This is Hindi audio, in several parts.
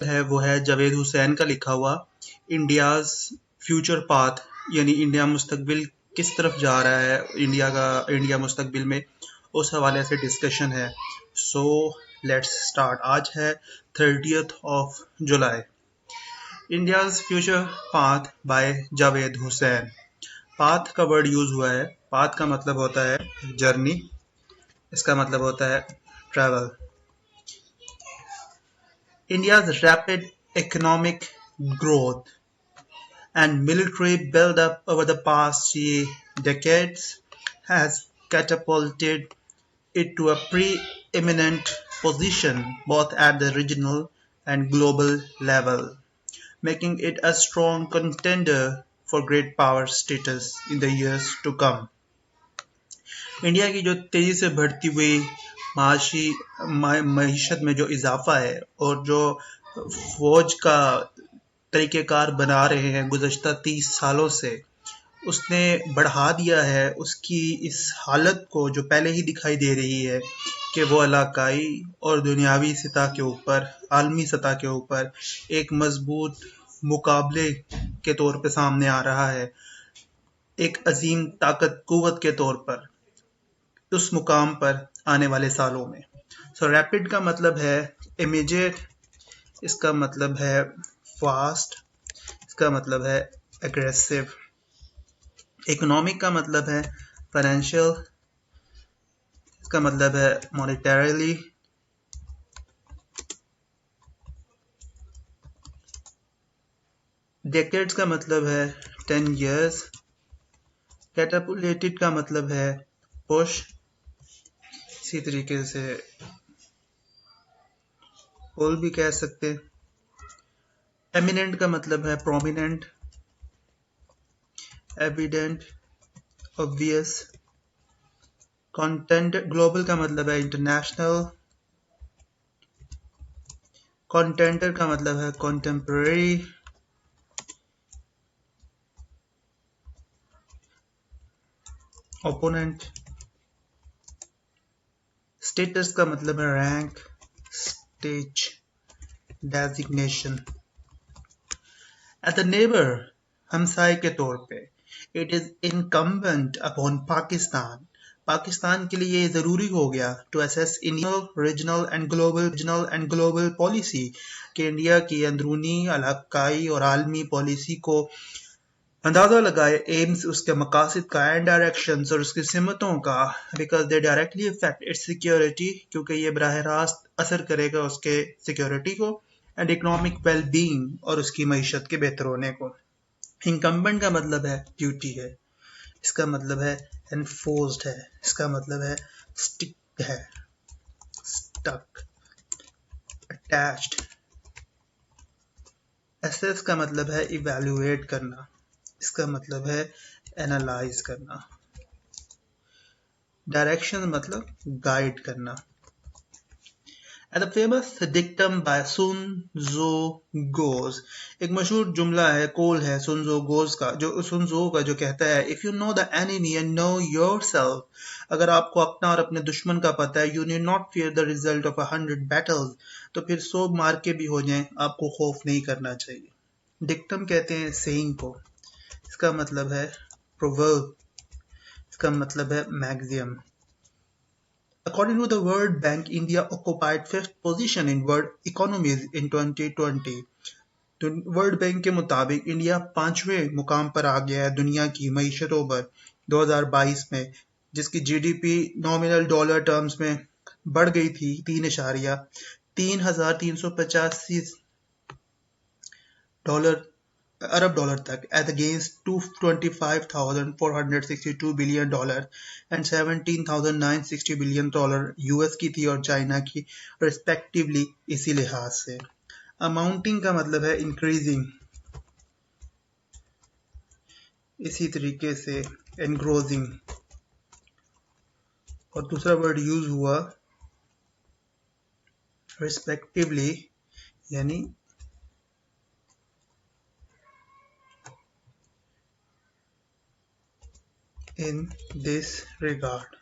है वो है जावेद हुसैन का लिखा हुआ इंडियाज फ्यूचर पाथ, यानी इंडिया मुस्तकबिल किस तरफ जा रहा है, इंडिया मुस्तकबिल में, उस हवाले से डिस्कशन है। So let's start. आज है 30th of July। India's future path by Javed Hussain. Path का वर्ड यूज हुआ है। पाथ का मतलब होता है जर्नी, इसका मतलब होता है travel. India's rapid economic growth and military build-up over the past decades has catapulted it to a pre-eminent position both at the regional and global level, making it a strong contender for great power status in the years to come. India की जो तेजी से बढ़ती हुई माशी मीशत में जो इजाफा है और जो फौज का तरीक़ेकार बना रहे हैं गुज़श्ता 30 सालों से, उसने बढ़ा दिया है उसकी इस हालत को, जो पहले ही दिखाई दे रही है कि वो इलाकाई और दुनियावी सतह के ऊपर, आलमी सतह के ऊपर एक मजबूत मुकाबले के तौर पे सामने आ रहा है, एक अजीम ताकत कुव्वत के तौर पर उस मुकाम पर आने वाले सालों में। रैपिड का मतलब है इमीडिएट, इसका मतलब है फास्ट, इसका मतलब है एग्रेसिव। इकोनॉमिक का मतलब है फाइनेंशियल, इसका मतलब है मॉनेटरीली। डेकेड्स का मतलब है 10 years। कैटापुलेटेड का मतलब है पुश, इसी तरीके से पुल भी कह सकते हैं। एमिनेंट का मतलब है prominent, evident, obvious. Content global का मतलब है इंटरनेशनल। कंटेंटर का मतलब है कंटेम्परेरी। ओपोनेंट। स्टेटस का मतलब है rank, stage, designation. As a neighbour, हमसाए के तौर पे, it is incumbent upon Pakistan के लिए ये ज़रूरी हो गया to assess Indian regional and global policy, कि इंडिया की अंदरूनी, इलाकाई और आलमी पॉलिसी को अंदाज़ा लगाए, एम्स, उसके मकासद का, एंड डायरेक्शंस और उसकी सिमतों का, because they directly affect it's security, क्योंकि ये बराह रास्त असर करेगा उसके सिक्योरिटी को, एंड इकोनॉमिक वेल बीइंग और उसकी मईशत के बेहतर होने को। इनकम्बेंट का मतलब है ड्यूटी है, इसका मतलब है एनफोर्स्ड है, इसका मतलब है स्टिक है, स्टक, अटैच्ड। एसेस का मतलब है इवैल्यूएट करना, इसका मतलब है एनालाइज करना। डायरेक्शन मतलब गाइड करना। At the famous dictum by Sun Tzu goes, एक मशहूर जुमला है, कोल है सुन जो गोज का, जो सुन जो का, जो कहता है if you know the enemy and no yourself, अगर आपको अपना और अपने दुश्मन का पता है, you need not fear the result of 100 battles, तो फिर 100 मार के भी हो जाएं, आपको खौफ नहीं करना चाहिए। डिक्टम कहते हैं सेइंग को, इसका मतलब है प्रोवर्ब, इसका मतलब है मैक्सियम। According to the World Bank, India occupied fifth position in world economies in 2020. तो वर्ल्ड बैंक के मुताबिक इंडिया 5वें मुकाम पर आ गया है दुनिया की मईशतों पर 2022 में, जिसकी जीडीपी नॉमिनल डॉलर टर्म्स में बढ़ गई थी 3,385 डॉलर अरब डॉलर तक, at against $225,462 billion and $17,960 billion US की थी और चाइना की रिस्पेक्टिवली। इसी लिहाज से अमाउंटिंग का मतलब है इंक्रीजिंग, इसी तरीके से एनग्रोजिंग, और दूसरा वर्ड यूज हुआ रिस्पेक्टिवली, यानी in this regard.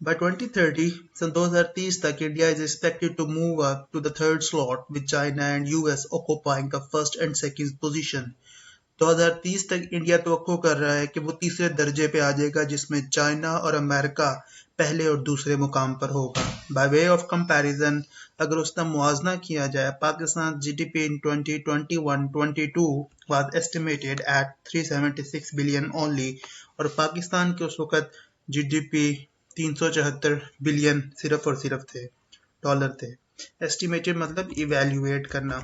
By 2030, सन 2030 तक India is expected to move up to the third slot with China and US occupying the first and second position. 2030 तक इंडिया तवक्को कर रहा है कि वो तीसरे दर्जे पे आ जाएगा जिसमें चाइना और अमेरिका पहले और दूसरे मुकाम पर होगा. बाय वे ऑफ कंपैरिजन अगर उसका मुआवजा किया जाए Pakistan GDP in 2021-22 was estimated at 376 billion only और पाकिस्तान के उस वक्त जीडीपी 374 बिलियन सिर्फ और सिर्फ थे डॉलर थे. एस्टिमेटेड मतलब इवेल्युएट करना,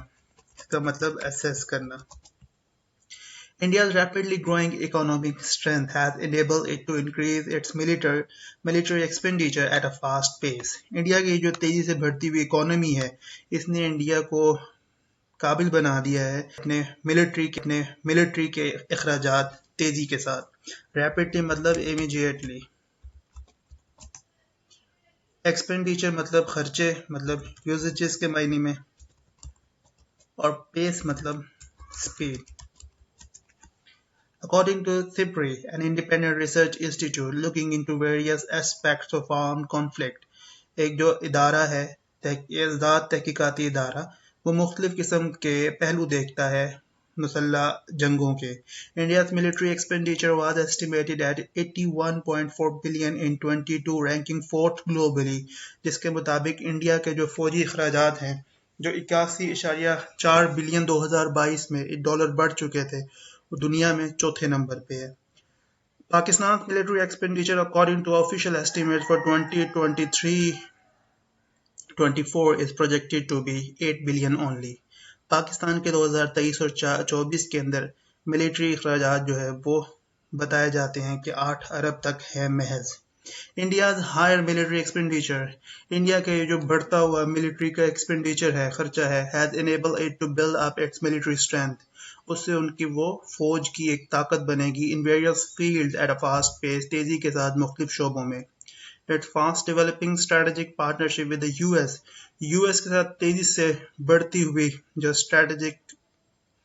इसका मतलब असेस करना. India's rapidly growing economic strength has enabled it to increase its military expenditure at a fast pace. India की जो तेजी से बढ़ती हुई इकोनॉमी है इसने इंडिया को काबिल बना दिया है अपने मिलिट्री के अखराजात तेजी के साथ. रैपिडली मतलब इमीडिएटली, एक्सपेंडिचर मतलब खर्चे मतलब यूजेजेस के मायने में, और पेस मतलब speed. According to CIPRI, an independent research institute looking into various aspects of armed conflict, एक जो इदारा है आज़ाद तहकीकाती इदारा वो मुख्तलिफ किस्म के पहलू देखता है मुसल्लह जंगों के. India's military expenditure was estimated at 81.4 billion in 22, ranking fourth globally, जिसके मुताबिक इंडिया के जो फौजी अखराजात हैं जो 81.4 बिलियन 2022 में डॉलर बढ़ चुके थे वो दुनिया में चौथे नंबर पे है. Pakistan military expenditure according to official estimate for 2023-24 is projected to be 8 billion only. Pakistan के 2023 और 24 के अंदर मिलिट्री अखराजात जो है वो बताए जाते हैं कि 8 अरब तक है महज. India's higher military expenditure, India के जो बढ़ता हुआ मिलिट्री का एक्सपेंडिचर है खर्चा है has enabled it to build up its military strength. उससे उनकी वो फौज की एक ताकत बनेगी in various fields at a fast pace, तेजी के साथ मुख्तलिफ शोबों में. It's fast developing strategic partnership with the US के साथ तेजी से बढ़ती हुई जो स्ट्रेटेजिक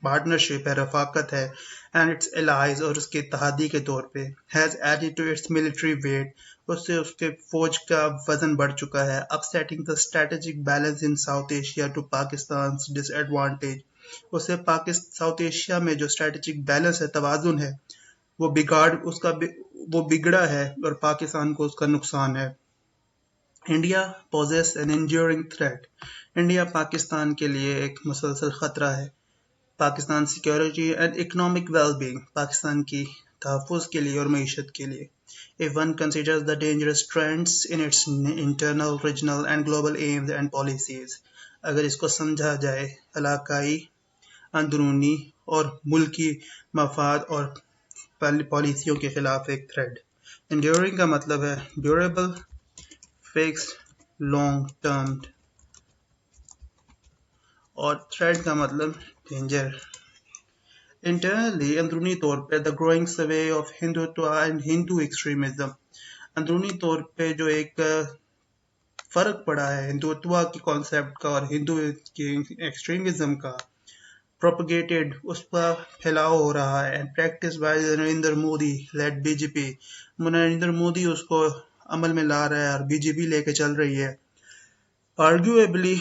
पार्टनरशिप है रफाकत है एंड इट्स एलाइज और उसके इत्तेहादी के तौर पे has added to its military weight, उससे उसके फौज का वजन बढ़ चुका है. Upsetting the strategic balance in South Asia to Pakistan disadvantage, उससे साउथ एशिया में जो स्ट्रेटेजिक बैलेंस है तवाजुन है वो बिगड़ा है और पाकिस्तान को उसका नुकसान है. India poses an enduring threat, India Pakistan के लिए एक मुसलसल खतरा है. Pakistan security and economic wellbeing, Pakistan की तहफ़्फ़ुज़ के लिए और मईशत के लिए. If one considers the dangerous trends in its internal, regional and global aims and policies, अगर इसको समझा जाए इलाकाई, अंदरूनी और मुल्की मफाद और पॉलिसियों के खिलाफ एक थ्रेड. Enduring का मतलब है ड्यूरेबल, फिक्स्ड, लॉन्ग टर्म्ड, और थ्रेड का मतलब डेंजर. इंटरनली अंदरूनी तौर पे the growing survey of Hindutva and Hindu extremism, अंदरूनी तौर पे जो एक फर्क पड़ा है हिंदुत्व के कॉन्सेप्ट का और हिंदू के एक्सट्रीमिज्म का प्रोपगेटेड उसका फैलाव हो रहा है and practice by Narendra Modi led BJP, Narendra Modi उसको अमल में ला रहा है और बीजेपी लेके चल रही है. आर्ग्यूएबली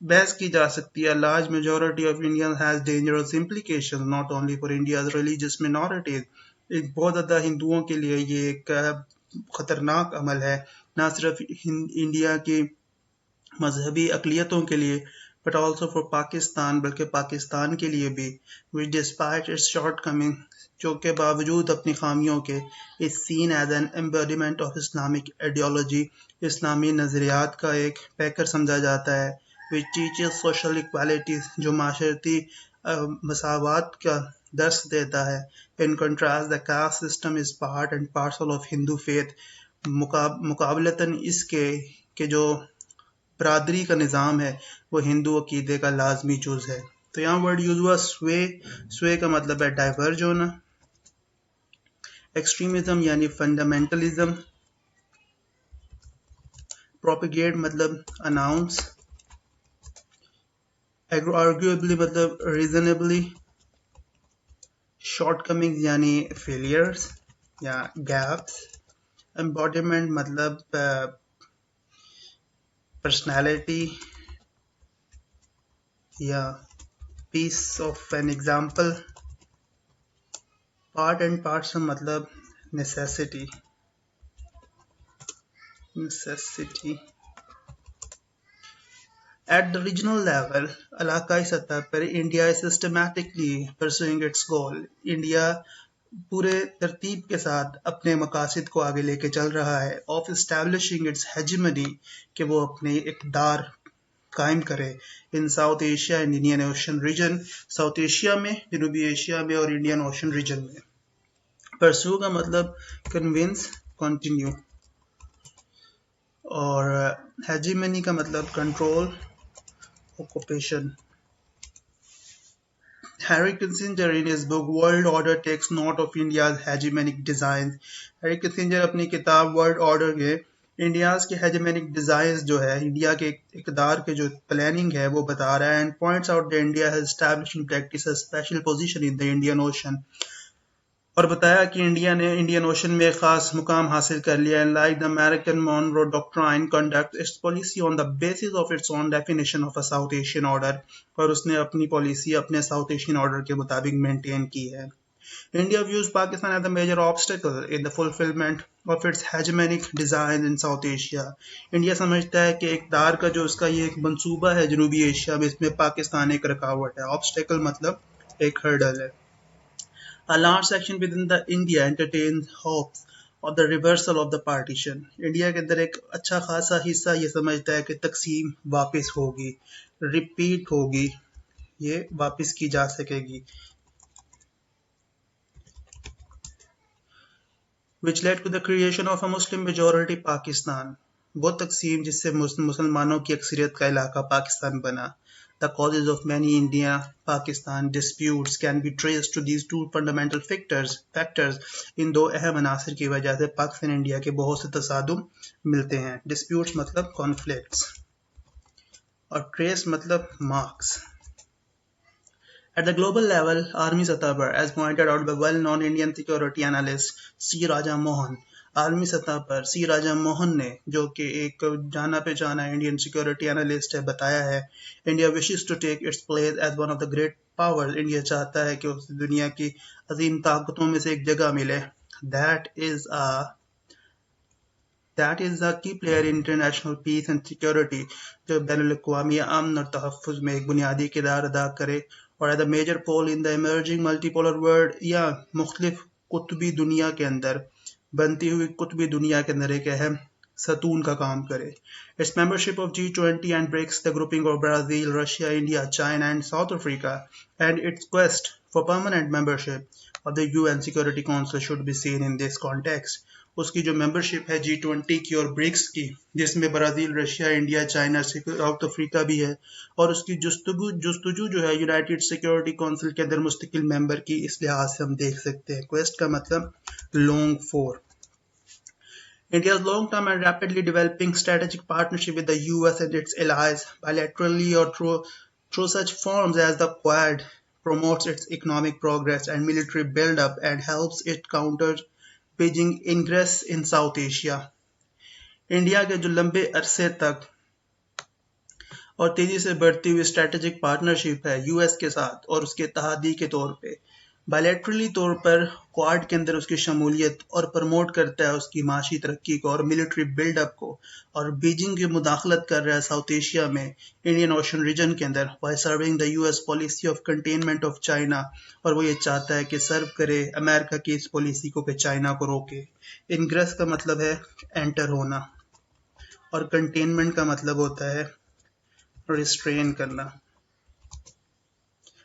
बहस की जा सकती है large majority of Indians has dangerous implications not only for India's religious minorities, बहुत ज़्यादा हिंदुओं के लिए ये एक ख़तरनाक अमल है ना सिर्फ इंडिया की मजहबी अक़लियतों के लिए बट ऑल्सो फॉर पाकिस्तान, बल्कि पाकिस्तान के लिए भी, विच डिस्पाइट इट्स शॉर्टकमिंग, जो के बावजूद अपनी खामियों के is seen as an embodiment of Islamic ideology, इस्लामी नज़रियात का एक पैकर समझा जाता है. विच टीचेस सोशल इक्वालिटी, जो माशरती मसावात का दर्स देता है. In contrast the caste system is part and parcel of Hindu faith, मुकाबलतन इसके कि जो बरादरी का निज़ाम है वो हिंदू अकीदे का लाजमी जुज़ है. तो यहाँ वर्ड यूज हुआ स्वे का मतलब है डाइवर्ज होना. एक्सट्रीमिज्म यानी फंडामेंटलिज्म. प्रोपिगेट मतलब अनाउंस. आर्ग्यूएबली मतलब रीजनेबली. शॉर्टकमिंग्स यानी फेलियर्स या गैप्स. एम्बॉडीमेंट मतलब पर्सनालिटी या piece of an example. Part and parcel मतलब necessity. Necessity at the regional level, इलाकाई सतह पर India is systematically pursuing its goal. India पूरे तरतीब के साथ अपने मकासद को आगे लेके चल रहा है। ऑफ इस्टेब्लिशिंग इट्स हेजिमनी, कि वो अपनी इक़्तिदार कायम करे in South Asia and Indian Ocean region. South Asia में, जनूबी एशिया में और इंडियन ओशन रीजन में। परसू का मतलब कन्विंस, कंटिन्यू, और हेजिमनी का मतलब control, occupation. Henry Kissinger in his book World Order takes note of India's hegemonic designs. Harry Kissinger अपनी किताब वर्ल्ड ऑर्डर के इंडियाज के हेजेमेनिक डिजाइन जो है, इंडिया के इकदार के जो प्लानिंग है वो बता रहा है। And points out the India has established in practice a special position in the Indian ocean, और बताया कि इंडिया ने इंडियन ओशन में एक खास मुकाम हासिल कर लिया है। Like the American Monroe doctrine conduct it's policy on the basis of its own definition of a south Asian order, और उसने अपनी पॉलिसी अपने साउथ एशियन ऑर्डर के मुताबिक मेंटेन की है। India views Pakistan as the major obstacle in the fulfilment of its hegemonic design in South Asia. India समझता है कि इक़्तिदार का जो उसका ये एक मंसूबा है जनूबी एशिया में, इसमें पाकिस्तान एक रुकावट है। ऑब्स्टिकल मतलब एक हर्डल है। A large section within the India entertains hopes of the reversal of the partition. India के अंदर एक अच्छा खासा हिस्सा ये समझता है कि तकसीम वापस होगी, रिपीट होगी, ये वापस की जा सकेगी, which led to the creation of a Muslim majority Pakistan. वो तकसीम जिससे मुसलमानों की अक्सरियत का इलाका पाकिस्तान बना। The causes of many India-Pakistan disputes can be traced to these two fundamental factors. इन दो अहम अनासर की वजह से पाकिस्तान इंडिया के बहुत से तसादुम मिलते हैं। Disputes मतलब conflicts, और trace मतलब marks. At the global level, army सतह पर, as pointed out by well-known Indian security analyst C. Raja Mohan, army सतह पर सी राजा मोहन ने, जो कि एक जाना पहचाना इंडियन सिक्योरिटी एनालिस्ट है, बताया है India wishes to take its place as one of the great powers. India चाहता है कि उस दुनिया की अजीम ताकतों में से एक जगह मिले। That is a key player in international peace and security, जो बैनुल अक़वामी अमन और तहफ़्फ़ुज़ में एक बुनियादी किरदार अदा करे। और as a major pole in the emerging multipolar world, या मुख्तलिफ कुतबी दुनिया के अंदर, बनती हुई कुतबी दुनिया के अंदर एक अहम सतून का काम करे। Its membership of G20 and BRICS, the grouping of Brazil, Russia, India, China and South Africa, and its quest for permanent membership of the UN security council should be seen in this context. उसकी जो मेंबरशिप है G20 की और ब्रिक्स की, जिसमें Brazil, Russia, India, China, south Africa भी है, और उसकी जुस्तजू जो है यूनाइटेड सिक्योरिटी काउंसिल के अंदर मुस्तकिल मेंबर की, इस लिहाज से हम देख सकते हैं। क्वेस्ट का मतलब long for. India's long-term and rapidly developing strategic partnership with the US and its allies, bilaterally or through such forms as the Quad, promotes its economic progress and military build-up and helps it counter Beijing ingress in South Asia. India के जो लंबे अरसे तक और तेजी से बढ़ती हुई स्ट्रेटेजिक पार्टनरशिप है यूएस के साथ, और उसके तहादी के तौर पे बायलैटरली तौर पर क्वाड के अंदर उसकी शमूलियत और प्रमोट करता है उसकी माशी तरक्की को और मिलिट्री बिल्डअप को, और बीजिंग की मुदाखलत कर रहा है साउथ एशिया में, इंडियन ओशन रीजन के अंदर, by serving the US policy of containment of China, और वो ये चाहता है कि सर्व करे अमेरिका की इस पॉलिसी को कि चाइना को रोके। इनग्रेस का मतलब है एंटर होना, और कंटेनमेंट का मतलब होता है रिस्ट्रेन करना।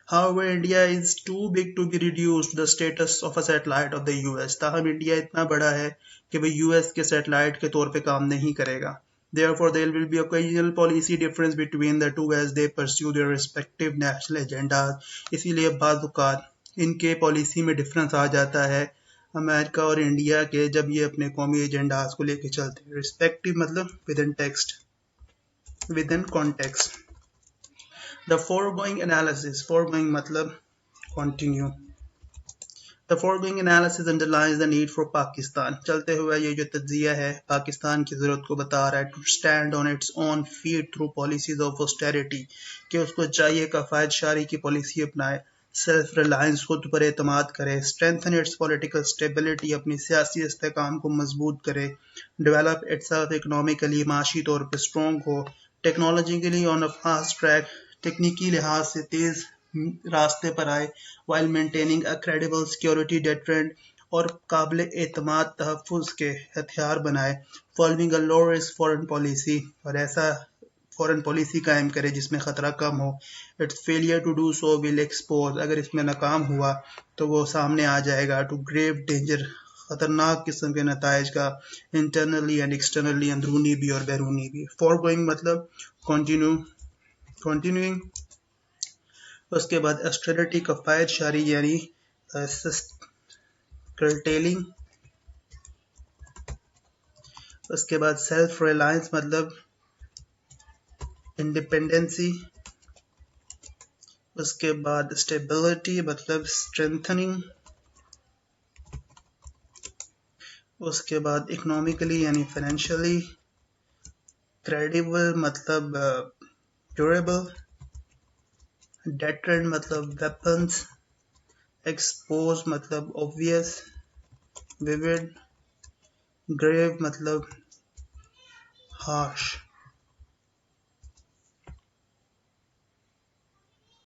However, India is too big to be reduced to the status of a satellite of the US. ताहम इंडिया इतना बड़ा है कि वह यूएस के सैटेलाइट के तौर पे काम नहीं करेगा। Therefore, there will be occasional policy difference between the two as they pursue their respective national agendas. इसीलिए बाद औक़ात इनके पॉलिसी में डिफरेंस आ जाता है अमेरिका और इंडिया के, जब ये अपने कौमी एजेंडाज को लेके चलते हैं। रिस्पेक्टिव मतलब with in text, with in context. The foregoing analysis, foregoing मतलब continue. The foregoing analysis underlines the need for Pakistan. चलते हुए ये जो तज्जिया है पाकिस्तान की ज़रूरत को बता रहा है to stand on its own feet through policies of austerity, कि उसको चाहिए कफ़ायत शारी की पॉलिसी अपनाए, सेल्फ रिलायंस खुद पर एतमाद करे, स्ट्रेंथन इट्स पॉलिटिकल स्टेबिलिटी अपनी सियासी इस्तेकाम को मजबूत करे, डेवलप इट्सेल्फ इकनॉमिकली माशी तौर पर स्ट्रॉन्ग हो, technologically on a fast track तकनीकी लिहाज से तेज़ रास्ते पर आए, while maintaining a credible security deterrent और काबिल एतमाद तहफ़्फ़ुज़ के हथियार बनाए, following a low risk foreign policy और ऐसा फॉरेन पॉलिसी कायम करे जिसमें ख़तरा कम हो. Its failure to do so will expose, अगर इसमें नाकाम हुआ तो वो सामने आ जाएगा, टू ग्रेव डेंजर ख़तरनाक किस्म के नताइज का, इंटरनली एंड एक्सटर्नली अंदरूनी भी और बैरूनी भी. फॉरगोइंग मतलब कंटिन्यूइंग. उसके बाद ऑस्टेरिटी कफ़ायत शारी यानी कर्टेलिंग. उसके बाद सेल्फ रिलायंस मतलब इंडिपेंडेंसी. उसके बाद स्टेबिलिटी मतलब स्ट्रेंथनिंग. उसके बाद इकोनॉमिकली यानी फाइनेंशियली. क्रेडिबल मतलब ड्यूरेबल. डेटरेंट मतलब वेपन्स. एक्सपोज मतलब ऑब्वियस, विविड. ग्रेव मतलब हार्श.